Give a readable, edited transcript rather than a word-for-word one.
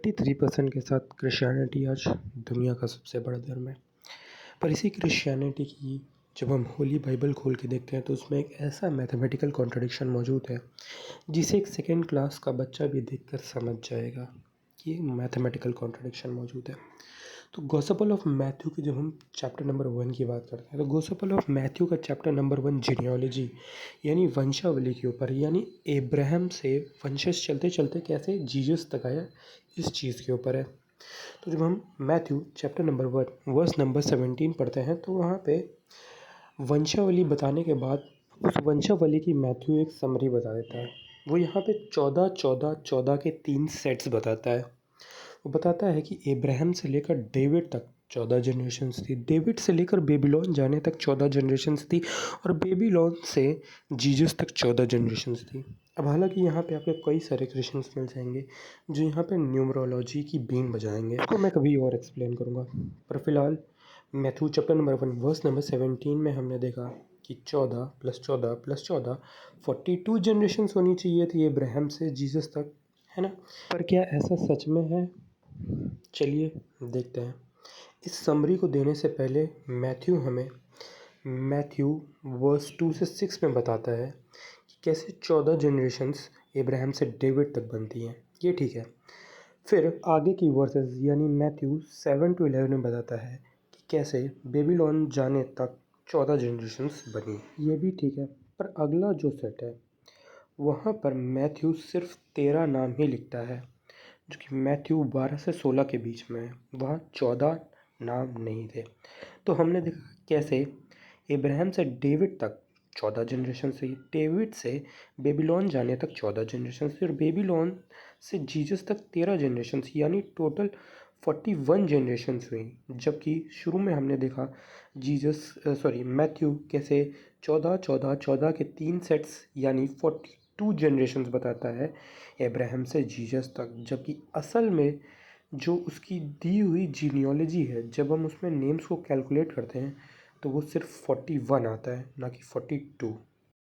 33% के साथ क्रिश्चियनिटी आज दुनिया का सबसे बड़ा धर्म है। पर इसी क्रिश्चियनिटी की जब हम होली बाइबल खोल के देखते हैं तो उसमें एक ऐसा मैथमेटिकल कॉन्ट्रडिक्शन मौजूद है जिसे एक सेकेंड क्लास का बच्चा भी देखकर समझ जाएगा कि मैथमेटिकल कॉन्ट्रडिक्शन मौजूद है। तो गॉस्पेल ऑफ मैथ्यू की जब हम चैप्टर नंबर 1 की बात करते हैं तो गॉस्पेल ऑफ मैथ्यू का चैप्टर नंबर 1 जीनियोलॉजी यानी वंशावली के ऊपर, यानी अब्राहम से वंशज चलते चलते कैसे जीसस तक आया, इस चीज़ के ऊपर है। तो जब हम Matthew chapter number 1 verse number 17 पढ़ते हैं तो वहाँ पे वंशावली बताने के बाद उस वंशावली की मैथ्यू एक समरी बता देता है। वो यहाँ पे 14 14 14 के 3 सेट्स बताता है। वो बताता है कि अब्राहम से लेकर डेविड तक 14 जनरेशन्स थी, डेविड से लेकर बेबीलोन जाने तक 14 जनरेशन्स थी और बेबीलोन से जीसस तक 14 जनरेशन्स थी। अब हालांकि यहाँ पे आपको कई सारे क्रिश्चियंस मिल जाएंगे जो यहाँ पे न्यूमरोलॉजी की बीन बजाएंगे, उसको मैं कभी और एक्सप्लेन करूँगा। पर फिलहाल Matthew chapter number 1 verse number 17 में हमने देखा कि 14 + 14 + 14 42 जनरेशन्स होनी चाहिए थी अब्राहम से जीसस तक, है ना। पर क्या ऐसा सच में है? चलिए देखते हैं। इस समरी को देने से पहले मैथ्यू वर्स 2 से 6 में बताता है कि कैसे 14 जनरेशन्स अब्राहम से डेविड तक बनती हैं, ये ठीक है। फिर आगे की वर्सेस यानी मैथ्यू 7 to 11 में बताता है कि कैसे बेबीलोन जाने तक 14 जनरेशन्स बनी, ये भी ठीक है। पर अगला जो सेट है वहाँ पर मैथ्यू सिर्फ 13 नाम ही लिखता है, जो कि मैथ्यू 12 से 16 के बीच में है, वहाँ 14 नाम नहीं थे। तो हमने देखा कैसे अब्राहम से डेविड तक 14 जनरेशन से, डेविड से बेबीलोन जाने तक 14 जनरेशन से, और बेबीलोन से जीसस तक 13 जनरेशन, यानी टोटल 41 जनरेशन्स हुई। जबकि शुरू में हमने देखा मैथ्यू कैसे 14 14 14 के 3 सेट्स यानी 42 जनरेशन्स बताता है अब्राहम से जीसस तक। जबकि असल में जो उसकी दी हुई जीनियोलॉजी है, जब हम उसमें नेम्स को कैलकुलेट करते हैं तो वो सिर्फ 41 आता है, ना कि 42।